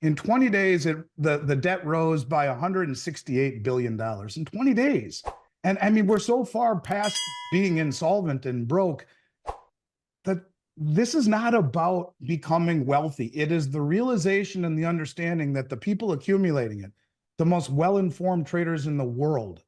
In 20 days, the debt rose by $168 billion in 20 days. And I mean, we're so far past being insolvent and broke that this is not about becoming wealthy. It is the realization and the understanding that the people accumulating it, the most well-informed traders in the world,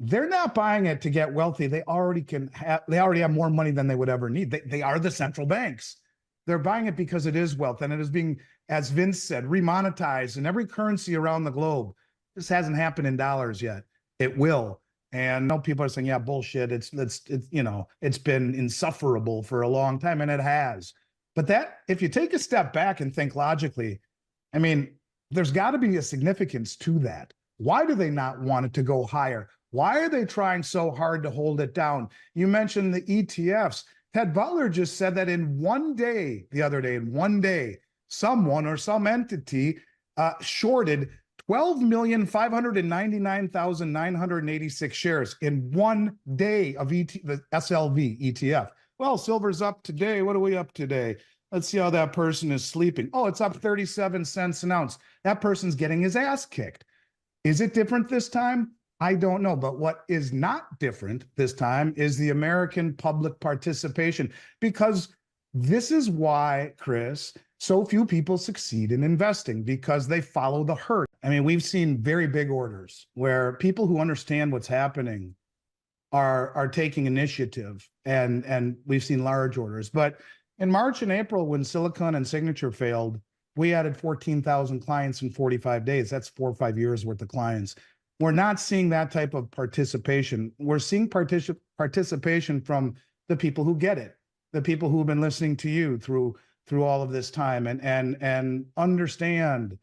they're not buying it to get wealthy. They already have more money than they would ever need. They are the central banks. They're buying it because it is wealth, and it is being, as Vince said, remonetized in every currency around the globe. This hasn't happened in dollars yet. It will. And no, people are saying, yeah, bullshit. It's been insufferable for a long time, and it has. But that, if you take a step back and think logically, I mean, there's got to be a significance to that. Why do they not want it to go higher? Why are they trying so hard to hold it down? You mentioned the ETFs. Ted Butler just said that in one day, the other day, in one day, someone or some entity shorted 12,599,986 shares in one day of the SLV ETF. Well, silver's up today. What are we up today? Let's see how that person is sleeping. Oh, it's up 37 cents an ounce. That person's getting his ass kicked. Is it different this time? I don't know. But what is not different this time is the American public participation, because this is why, Chris, so few people succeed in investing, because they follow the herd. I mean, we've seen very big orders where people who understand what's happening are taking initiative, and we've seen large orders. But in March and April, when Silicon and Signature failed, we added 14,000 clients in 45 days. That's 4 or 5 years worth of clients. We're not seeing that type of participation. We're seeing participation from the people who get it, the people who've been listening to you through all of this time and understand.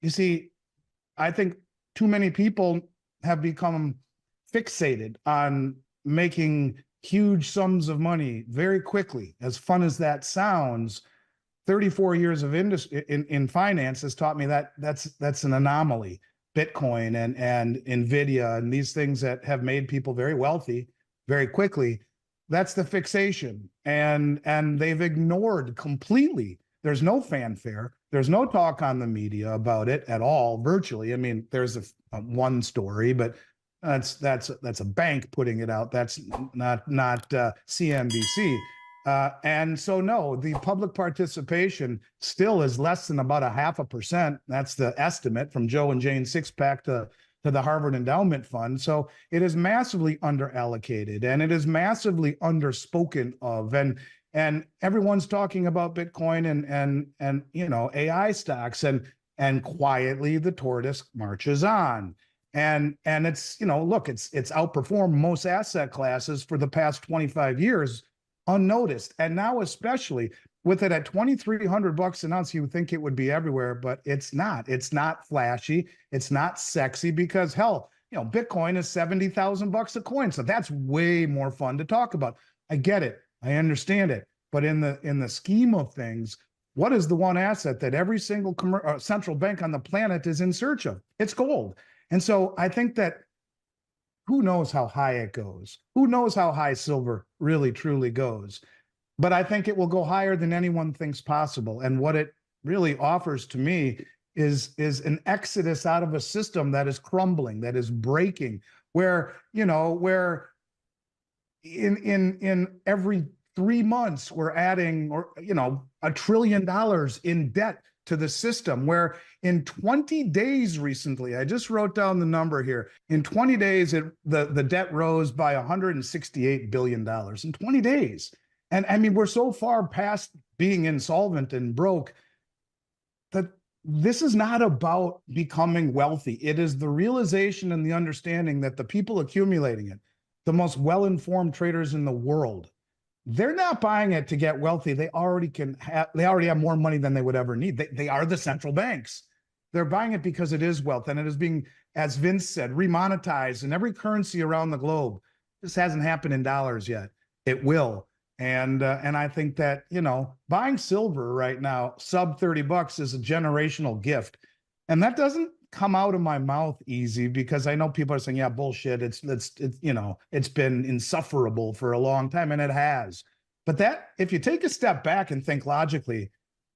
You see, I think too many people have become fixated on making huge sums of money very quickly. As fun as that sounds, 34 years of industry in finance has taught me that that's an anomaly. Bitcoin and Nvidia and these things that have made people very wealthy very quickly, that's the fixation. And they've ignored completely. There's no fanfare. There's no talk on the media about it at all, virtually. I mean, there's a one story, but that's a bank putting it out. That's not CNBC. And so, no, the public participation still is less than about 0.5%. That's the estimate from Joe and Jane Sixpack to the Harvard Endowment Fund. So it is massively underallocated, and it is massively underspoken of. And everyone's talking about Bitcoin and AI stocks, and quietly the tortoise marches on. And it's, look, it's outperformed most asset classes for the past 25 years unnoticed. And now, especially with it at $2,300 an ounce, you would think it would be everywhere, but it's not. It's not flashy. It's not sexy, because hell, Bitcoin is $70,000 a coin. So that's way more fun to talk about. I get it. I understand it. But in the scheme of things, what is the one asset that every single central bank on the planet is in search of? It's gold. And so I think that who knows how high it goes? Who knows how high silver really, truly goes? But I think it will go higher than anyone thinks possible. And what it really offers to me is an exodus out of a system that is crumbling, that is breaking, where in every 3 months we're adding $1 trillion in debt to the system, where in 20 days recently, I just wrote down the number here, in 20 days, the debt rose by $168 billion in 20 days. And I mean, we're so far past being insolvent and broke that this is not about becoming wealthy. It is the realization and the understanding that the people accumulating it, the most well-informed traders in the world, they're not buying it to get wealthy. They already have more money than they would ever need. They are the central banks. They're buying it because it is wealth, and it is being, as Vince said, remonetized in every currency around the globe. This hasn't happened in dollars yet. It will. And I think that, buying silver right now, sub $30, is a generational gift. And that doesn't come out of my mouth easy, because I know people are saying, yeah, bullshit. It's been insufferable for a long time, and it has. But that, if you take a step back and think logically,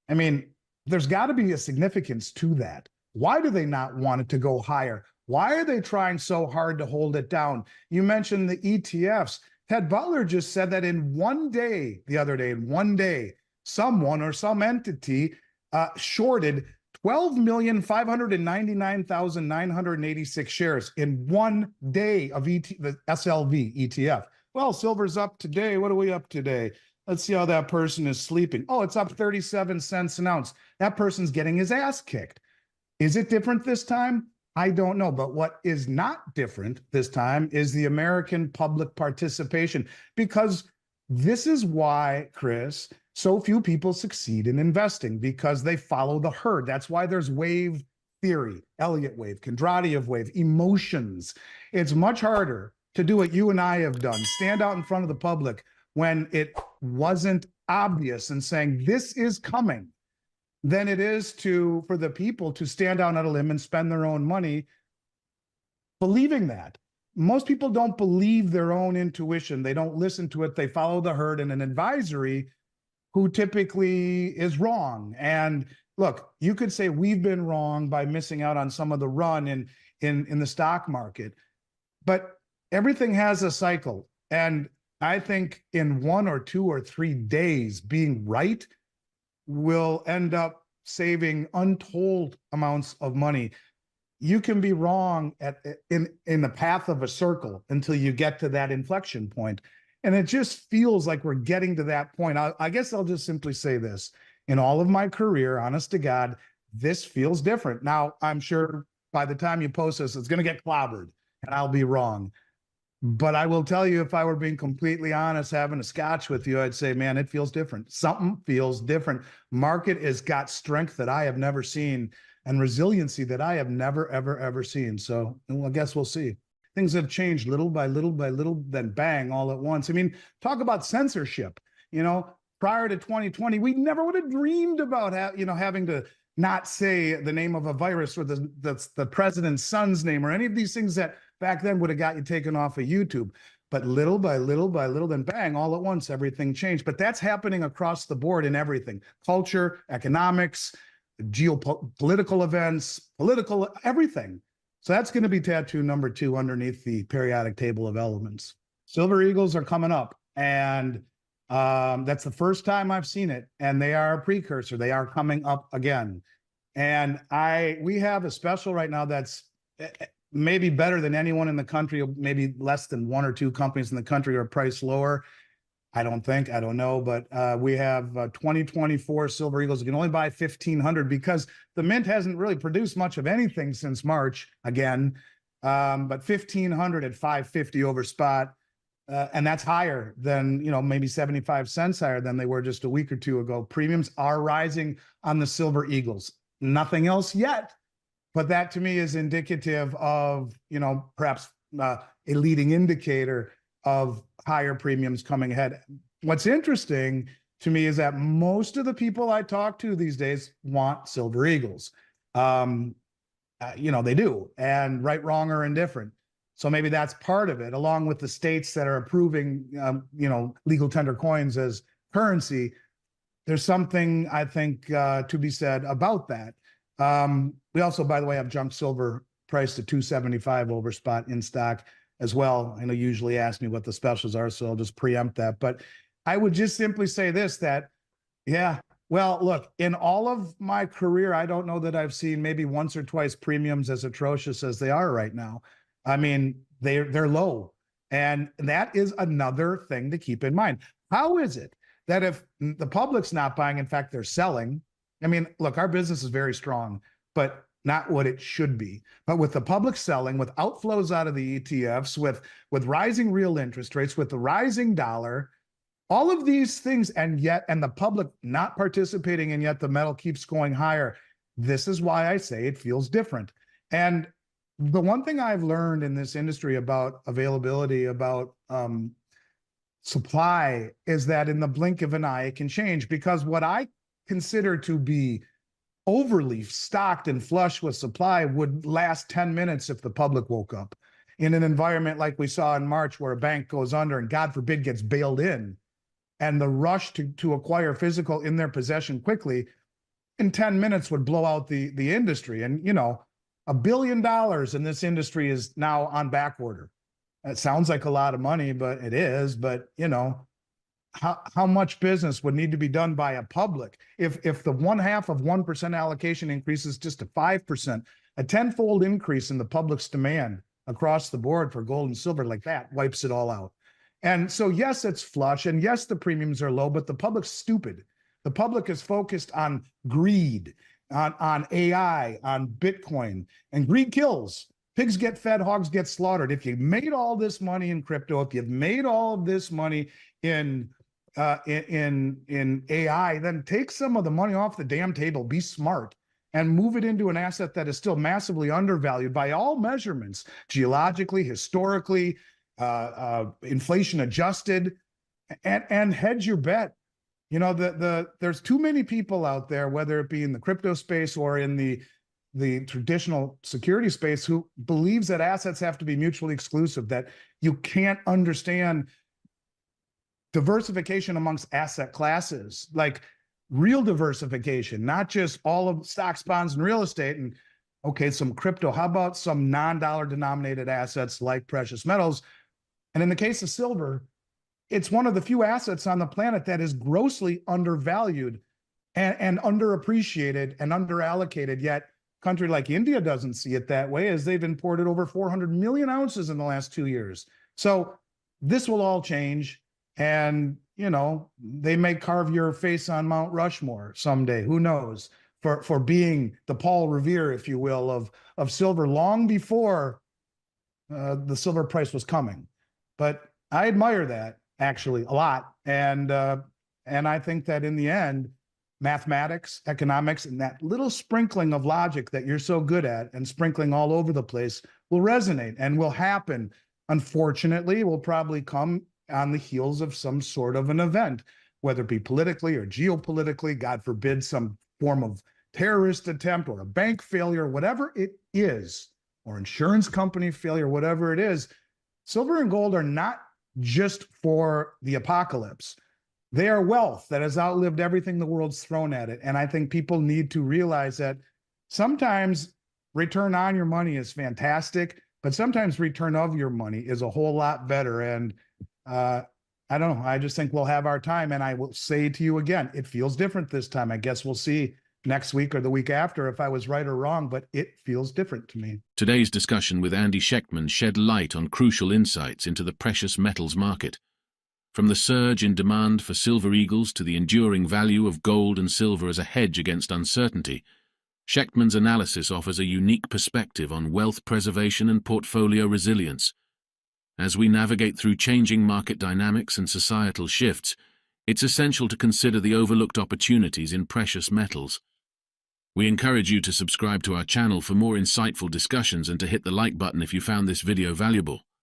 I mean, there's got to be a significance to that. Why do they not want it to go higher? Why are they trying so hard to hold it down? You mentioned the ETFs. Ted Butler just said that in one day, the other day, in one day, someone or some entity shorted 12,599,986 shares in one day of the SLV ETF. Well, silver's up today. What are we up today? Let's see how that person is sleeping. Oh, it's up 37 cents an ounce. That person's getting his ass kicked. Is it different this time? I don't know. But what is not different this time is the American public participation, because this is why, Chris, so few people succeed in investing, because they follow the herd. That's why there's wave theory, Elliott wave, Kondratiev wave, emotions. It's much harder to do what you and I have done, stand out in front of the public when it wasn't obvious and saying this is coming, than it is for the people to stand out on a limb and spend their own money believing that. Most people don't believe their own intuition. They don't listen to it. They follow the herd and an advisory who typically is wrong. And look, you could say we've been wrong by missing out on some of the run in the stock market, but everything has a cycle. And I think in 1 or 2 or 3 days, being right will end up saving untold amounts of money. You can be wrong in the path of a circle until you get to that inflection point. And it just feels like we're getting to that point. I guess I'll just simply say this. In all of my career, honest to God, this feels different. Now, I'm sure by the time you post this, it's going to get clobbered and I'll be wrong. But I will tell you, if I were being completely honest, having a scotch with you, I'd say, man, it feels different. Something feels different. Market has got strength that I have never seen and resiliency that I have never, ever, ever seen. So I guess we'll see. Things have changed little by little by little, then bang, all at once. I mean, talk about censorship. Prior to 2020, we never would have dreamed about having to not say the name of a virus or the president's son's name or any of these things that back then would have got you taken off of YouTube. But little by little by little, then bang, all at once, everything changed. But that's happening across the board in everything: culture, economics, geopolitical events, political, everything. So that's going to be tattoo number 2 underneath the periodic table of elements. Silver Eagles are coming up, and that's the first time I've seen it, and they are a precursor. They are coming up again. And we have a special right now that's maybe better than anyone in the country, maybe less than 1 or 2 companies in the country are priced lower. I don't know, but we have 2024 Silver Eagles. You can only buy 1,500 because the mint hasn't really produced much of anything since March again. But 1,500 at 550 over spot. And that's higher than, maybe 75 cents higher than they were just a week or 2 ago. Premiums are rising on the Silver Eagles. Nothing else yet, but that to me is indicative of, perhaps a leading indicator of higher premiums coming ahead. What's interesting to me is that most of the people I talk to these days want Silver Eagles. They do, and right, wrong, or indifferent. So maybe that's part of it, along with the states that are approving, legal tender coins as currency. There's something, I think, to be said about that. We also, by the way, have junk silver priced at $275 over spot in stock as well. I know you usually ask me what the specials are, so I'll just preempt that. But I would just simply say this, that, yeah, well, look, in all of my career, I don't know that I've seen maybe once or twice premiums as atrocious as they are right now. I mean, they're low. And that is another thing to keep in mind. How is it that if the public's not buying, in fact, they're selling? I mean, look, our business is very strong, but not what it should be. But with the public selling, with outflows out of the ETFs, with rising real interest rates, with the rising dollar, all of these things, and the public not participating, and yet the metal keeps going higher. This is why I say it feels different. And the one thing I've learned in this industry about availability, about supply, is that in the blink of an eye, it can change, because what I consider to be overly stocked and flush with supply would last 10 minutes if the public woke up. In an environment like we saw in March, where a bank goes under and, God forbid, gets bailed in, and the rush to acquire physical in their possession quickly, in 10 minutes would blow out the industry. And, you know, $1 billion in this industry is now on back order. It sounds like a lot of money, but it is. But, you know, how much business would need to be done by a public if the 0.5% allocation increases just to 5%, a tenfold increase in the public's demand across the board for gold and silver like that wipes it all out. And so, yes, it's flush, and yes, the premiums are low, but the public's stupid. The public is focused on greed, on AI, on Bitcoin, and greed kills. Pigs get fed, hogs get slaughtered. If you made all this money in crypto, if you've made all of this money in AI, then take some of the money off the damn table, be smart, and move it into an asset that is still massively undervalued by all measurements, geologically, historically, inflation adjusted, and hedge your bet. You know, there's too many people out there, whether it be in the crypto space or in the traditional security space, who believes that assets have to be mutually exclusive, that you can't understand diversification amongst asset classes, like real diversification, not just all of stocks, bonds, and real estate. And okay, some crypto. How about some non-dollar denominated assets like precious metals? And in the case of silver, it's one of the few assets on the planet that is grossly undervalued and underappreciated and underallocated. Yet a country like India doesn't see it that way, as they've imported over 400 million ounces in the last 2 years. So this will all change. And, you know, they may carve your face on Mount Rushmore someday, who knows, for being the Paul Revere, if you will, of silver long before the silver price was coming. But I admire that actually a lot. And I think that in the end, mathematics, economics, and that little sprinkling of logic that you're so good at and sprinkling all over the place will resonate and will happen. Unfortunately, will probably come on the heels of some sort of an event, whether it be politically or geopolitically, God forbid, some form of terrorist attempt or a bank failure, whatever it is, or insurance company failure, whatever it is. Silver and gold are not just for the apocalypse. They are wealth that has outlived everything the world's thrown at it. And I think people need to realize that sometimes return on your money is fantastic, but sometimes return of your money is a whole lot better. And I don't know. I just think we'll have our time. And I will say to you again, it feels different this time. I guess we'll see next week or the week after if I was right or wrong, but it feels different to me. Today's discussion with Andy Schectman shed light on crucial insights into the precious metals market. From the surge in demand for silver eagles to the enduring value of gold and silver as a hedge against uncertainty, Schectman's analysis offers a unique perspective on wealth preservation and portfolio resilience. As we navigate through changing market dynamics and societal shifts, it's essential to consider the overlooked opportunities in precious metals. We encourage you to subscribe to our channel for more insightful discussions and to hit the like button if you found this video valuable.